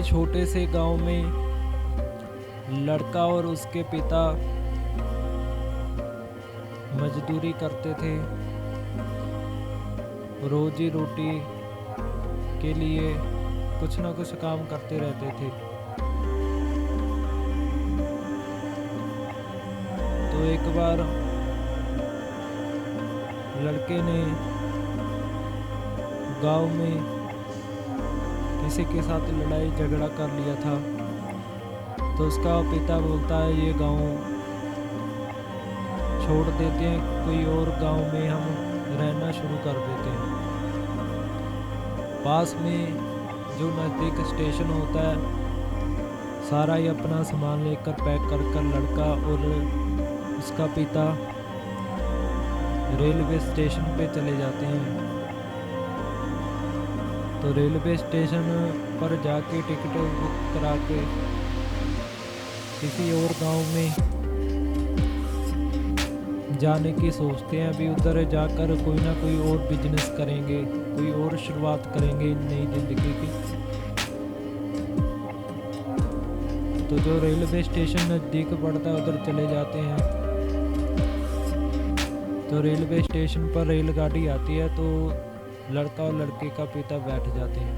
छोटे से गांव में लड़का और उसके पिता मजदूरी करते थे। रोजी रोटी के लिए कुछ ना कुछ काम करते रहते थे। तो एक बार लड़के ने गांव में किसी के साथ लड़ाई झगड़ा कर लिया था। तो उसका पिता बोलता है ये गांव छोड़ देते हैं, कोई और गांव में हम रहना शुरू कर देते हैं। पास में जो नज़दीक स्टेशन होता है सारा ही अपना सामान लेकर पैक कर कर लड़का और उसका पिता रेलवे स्टेशन पे चले जाते हैं। तो रेलवे स्टेशन पर जाके टिकट बुक करा के किसी और गांव में जाने की सोचते हैं। अभी उधर जाकर कोई ना कोई और बिजनेस करेंगे, कोई और शुरुआत करेंगे नई जिंदगी की। तो जो रेलवे स्टेशन नज़दीक पड़ता है उधर चले जाते हैं। तो रेलवे स्टेशन पर रेलगाड़ी आती है, तो लड़का और लड़के का पिता बैठ जाते हैं।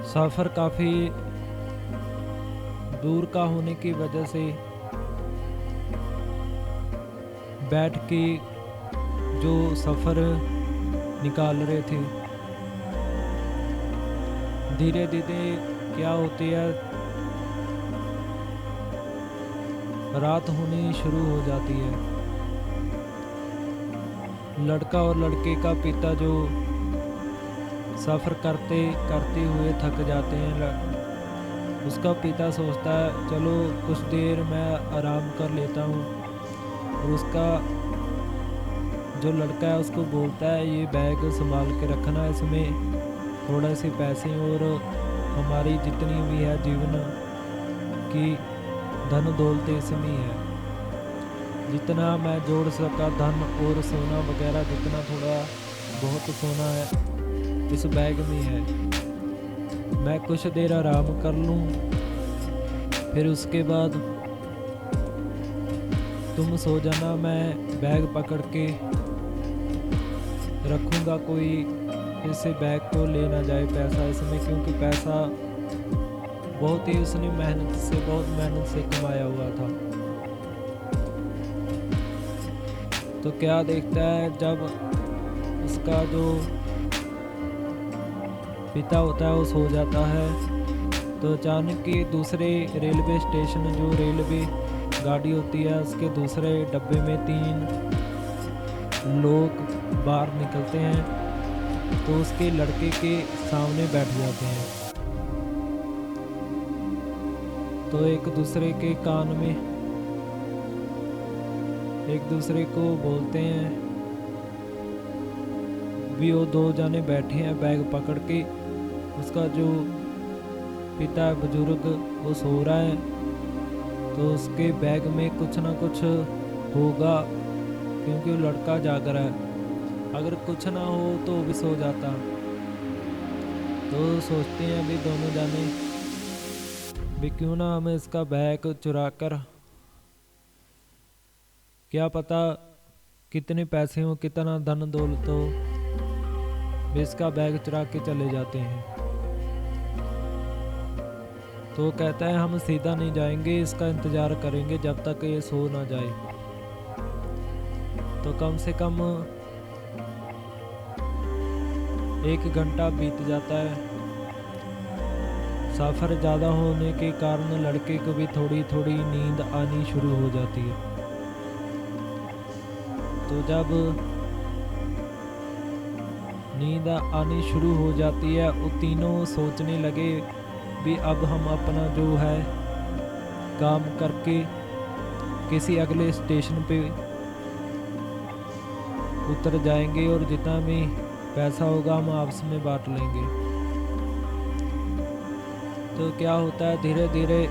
सफ़र काफ़ी दूर का होने की वजह से बैठ के जो सफ़र निकाल रहे थे, धीरे धीरे क्या होती है, रात होनी शुरू हो जाती है। लड़का और लड़के का पिता जो सफ़र करते करते हुए थक जाते हैं, उसका पिता सोचता है चलो कुछ देर मैं आराम कर लेता हूँ। और उसका जो लड़का है उसको बोलता है ये बैग संभाल के रखना, इसमें थोड़े से पैसे और हमारी जितनी भी है जीवन की धन दौलत इसमें है। जितना मैं जोड़ सका धन और सोना वगैरह, जितना थोड़ा बहुत सोना है इस बैग में है। मैं कुछ देर आराम कर लूँ, फिर उसके बाद तुम सो जाना। मैं बैग पकड़ के रखूँगा, कोई इस बैग को ले ना जाए पैसा इसमें, क्योंकि पैसा बहुत ही उसने बहुत मेहनत से कमाया हुआ था। तो क्या देखता है, जब उसका जो पिता होता है वो सो जाता है, तो अचानक ही दूसरे रेलवे स्टेशन जो रेलवे गाड़ी होती है उसके दूसरे डब्बे में 3 लोग बाहर निकलते हैं। तो उसके लड़के के सामने बैठ जाते हैं। तो एक दूसरे के कान में एक दूसरे को बोलते हैं, भी वो 2 जाने बैठे हैं बैग पकड़ के। उसका जो पिता है बुजुर्ग वो सो रहा है, तो उसके बैग में कुछ ना कुछ होगा, क्योंकि वो लड़का जाग रहा है। अगर कुछ ना हो तो वो भी सो जाता। तो सोचते हैं अभी दोनों जाने भी क्यों ना हमें इसका बैग चुरा कर, क्या पता कितने पैसे हो, कितना धन दौलत हो, भी इसका बैग चुरा के चले जाते हैं। तो वो कहता है हम सीधा नहीं जाएंगे, इसका इंतज़ार करेंगे जब तक ये सो ना जाए। तो कम से कम 1 घंटा बीत जाता है। सफ़र ज़्यादा होने के कारण लड़के को भी थोड़ी थोड़ी नींद आनी शुरू हो जाती है। तो जब नींद आनी शुरू हो जाती है, वो तीनों सोचने लगे भी अब हम अपना जो है काम करके किसी अगले स्टेशन पे उतर जाएंगे और जितना भी पैसा होगा हम आपस में बांट लेंगे। तो क्या होता है, धीरे धीरे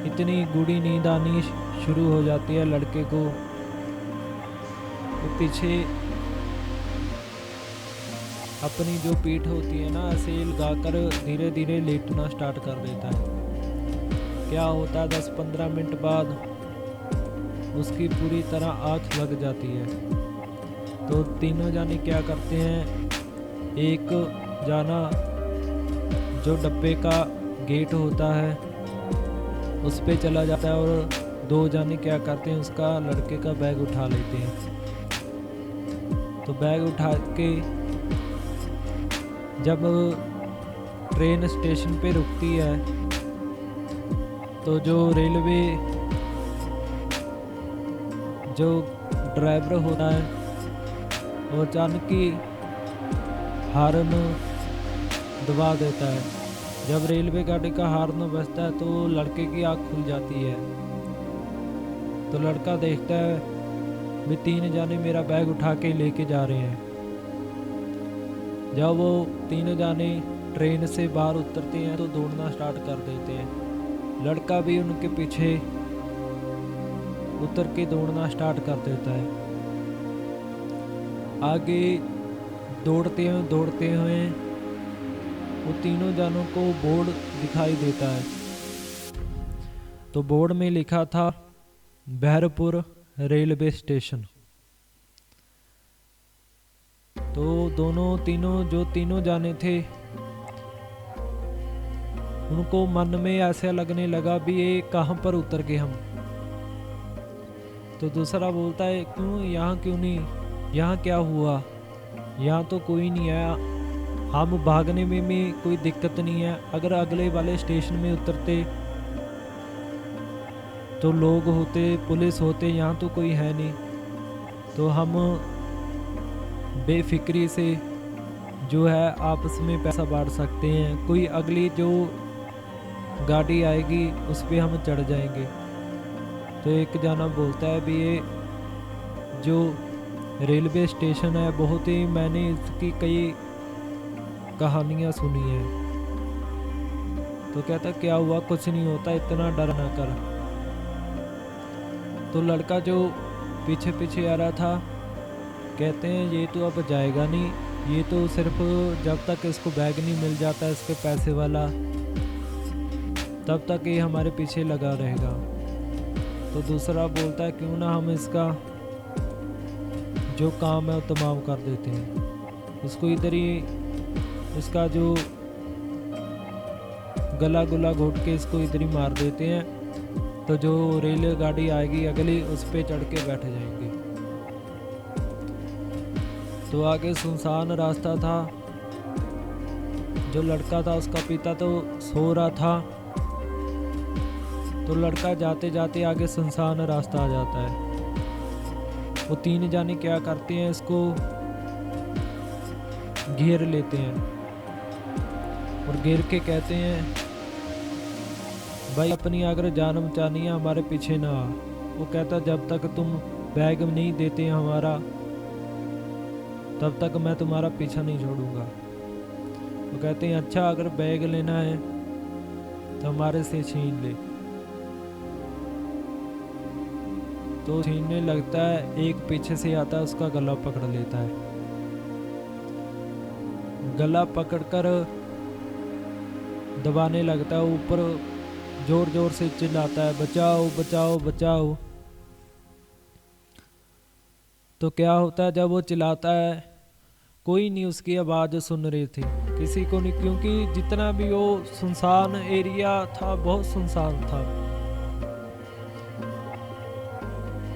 इतनी गूढ़ी नींद आनी शुरू हो जाती है लड़के को। तो पीछे अपनी जो पीठ होती है ना ऐसे लगाकर धीरे धीरे लेटना स्टार्ट कर देता है। क्या होता है 10-15 मिनट बाद उसकी पूरी तरह आँख लग जाती है। तो तीनों जाने क्या करते हैं, एक जाना जो डब्बे का गेट होता है उस पे चला जाता है और दो जाने क्या करते हैं, उसका लड़के का बैग उठा लेते हैं। तो बैग उठा के जब ट्रेन स्टेशन पे रुकती है तो जो रेलवे जो ड्राइवर होता है वो अचानक ही हॉर्न दबा देता है। जब रेलवे गाड़ी का हॉर्न बजता है तो लड़के की आँख खुल जाती है। तो लड़का देखता है भी 3 जाने मेरा बैग उठा के लेके जा रहे हैं। जब वो 3 जाने ट्रेन से बाहर उतरते हैं तो दौड़ना स्टार्ट कर देते हैं। लड़का भी उनके पीछे उतर के दौड़ना स्टार्ट कर देता है। आगे दौड़ते हुए वो तीनों जानों को बोर्ड दिखाई देता है। तो बोर्ड में लिखा था बहरपुर रेलवे स्टेशन। तो तीनों जाने थे, उनको मन में ऐसा लगने लगा भी ये कहाँ पर उतर गए हम। तो दूसरा बोलता है क्यों नहीं, यहाँ क्या हुआ, यहाँ तो कोई नहीं आया, हम भागने में भी कोई दिक्कत नहीं है। अगर अगले वाले स्टेशन में उतरते तो लोग होते, पुलिस होते, यहाँ तो कोई है नहीं, तो हम बेफिक्री से जो है आपस में पैसा बांट सकते हैं। कोई अगली जो गाड़ी आएगी उस पर हम चढ़ जाएंगे। तो एक जाना बोलता है भी ये जो रेलवे स्टेशन है बहुत ही, मैंने इसकी कई कहानियाँ सुनी है। तो कहता क्या हुआ, कुछ नहीं होता, इतना डर ना कर। तो लड़का जो पीछे पीछे आ रहा था कहते हैं ये तो अब जाएगा नहीं, ये तो सिर्फ जब तक इसको बैग नहीं मिल जाता इसके पैसे वाला तब तक ये हमारे पीछे लगा रहेगा। तो दूसरा बोलता है क्यों ना हम इसका जो काम है वो तमाम कर देते हैं, उसको इधर ही इसका जो गला गुला घोट के इसको इधर ही मार देते हैं। तो जो रेलगाड़ी आएगी अगली उस पे चढ़ के बैठ जाएंगे। तो आगे सुनसान रास्ता था, जो लड़का था उसका पिता तो सो रहा था। तो लड़का जाते जाते आगे सुनसान रास्ता आ जाता है। वो 3 जाने क्या करते हैं, इसको घेर लेते हैं और घेर के कहते हैं भाई अपनी अगर जान बचानी है हमारे पीछे ना आ। वो कहता जब तक तुम बैग नहीं देते हमारा तब तक मैं तुम्हारा पीछा नहीं छोड़ूंगा। वो कहते हैं अच्छा अगर बैग लेना है तो हमारे से छीन ले। तो छीनने लगता है, एक पीछे से आता है उसका गला पकड़ लेता है। गला पकड़कर दबाने लगता है, ऊपर जोर जोर से चिल्लाता है बचाओ बचाओ बचाओ। तो क्या होता है जब वो चिल्लाता है कोई नहीं उसकी आवाज़ सुन रही थी, किसी को नहीं, क्योंकि जितना भी वो सुनसान एरिया था बहुत सुनसान था।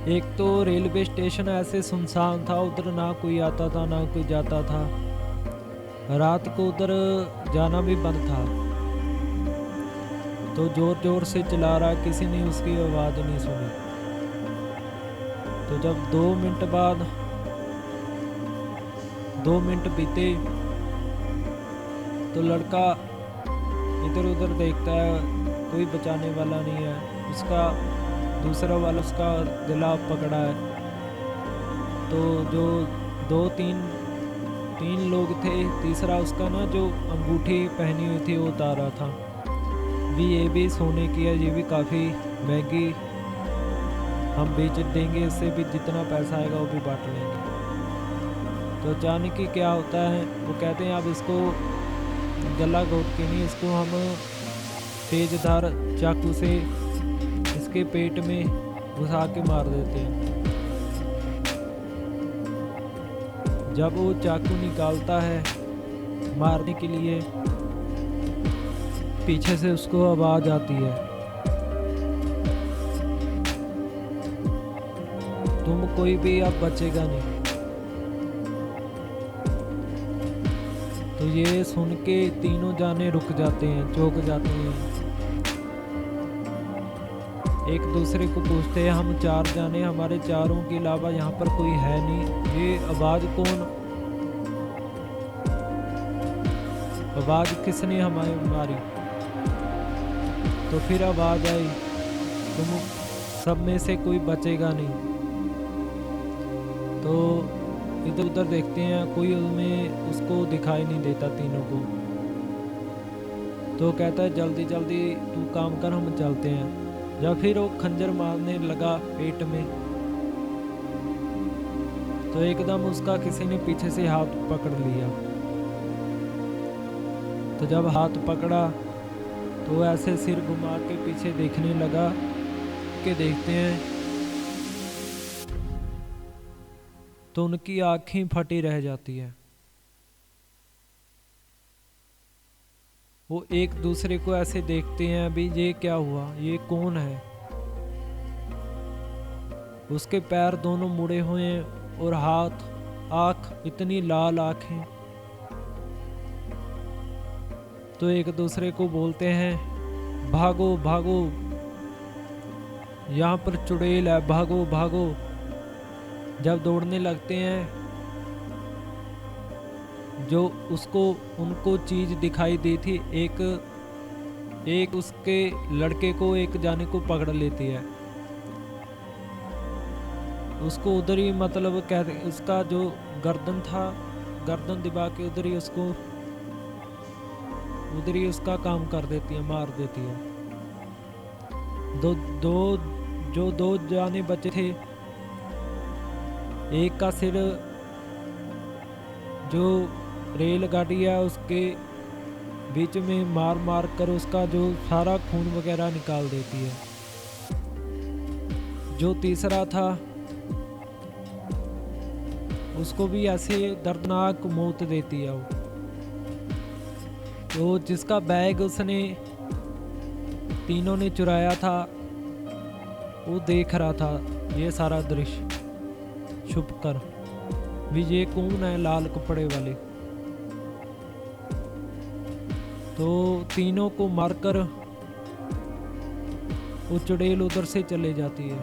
एक तो रेलवे स्टेशन ऐसे सुनसान था, उधर ना कोई आता था ना कोई जाता था, रात को उधर जाना भी बंद था। तो जोर जोर से चिल्ला रहा, किसी ने उसकी आवाज़ नहीं सुनी। तो जब 2 मिनट बीते तो लड़का इधर उधर देखता है, कोई बचाने वाला नहीं है। उसका दूसरा वाला उसका गला पकड़ा है। तो जो 2-3 लोग थे, तीसरा उसका ना जो अंगूठी पहनी हुई थी वो उतारा था भी, ये भी सोने की है, ये भी काफ़ी महंगी, हम बेच देंगे, इससे भी जितना पैसा आएगा वो भी बांट लेंगे। तो अचानक ही क्या होता है, वो कहते हैं अब इसको गला घोट के नहीं, इसको हम तेजधार चाकू से इसके पेट में घुसा के मार देते हैं। जब वो चाकू निकालता है मारने के लिए, पीछे से उसको आवाज आती है, तुम कोई भी अब बचेगा नहीं। तो ये सुन के तीनों जाने रुक जाते हैं, चौंक जाते हैं, एक दूसरे को पूछते हैं, हम 4 जाने, हमारे चारों के अलावा यहाँ पर कोई है नहीं, ये आवाज़ कौन, आवाज़ किसने हमारी मारी। तो फिर आवाज़ आई, तुम सब में से कोई बचेगा नहीं। तो इधर उधर देखते हैं, कोई उनमें उसको दिखाई नहीं देता तीनों को। तो कहता है जल्दी जल्दी तू काम कर, हम चलते हैं। जब फिर वो खंजर मारने लगा पेट में, तो एकदम उसका किसी ने पीछे से हाथ पकड़ लिया। तो जब हाथ पकड़ा तो ऐसे सिर घुमा के पीछे देखने लगा कि देखते हैं तो उनकी आँखें फटी रह जाती है। वो एक दूसरे को ऐसे देखते हैं, अभी ये क्या हुआ, ये कौन है। उसके पैर दोनों मुड़े हुए हैं और हाथ, आँख, इतनी लाल आँखें। तो एक दूसरे को बोलते हैं भागो भागो, यहाँ पर चुड़ैल है, भागो भागो। जब दौड़ने लगते हैं, जो उसको उनको चीज दिखाई दी थी, एक उसके लड़के को, एक जाने को पकड़ लेती है, उसको उधर ही, मतलब कहते उसका जो गर्दन था, गर्दन दबा के उधर ही उसको, उधर ही उसका काम कर देती है, मार देती है। दो जाने बचे थे, एक का सिर जो रेलगाड़ी है उसके बीच में मार मार कर उसका जो सारा खून वगैरह निकाल देती है। जो तीसरा था उसको भी ऐसे दर्दनाक मौत देती है वो। तो जिसका बैग उसने तीनों ने चुराया था, वो देख रहा था ये सारा दृश्य छुप कर भी, ये कौन है लाल कपड़े वाले। तो तीनों को मारकर वो चुड़ैल उधर से चले जाती है।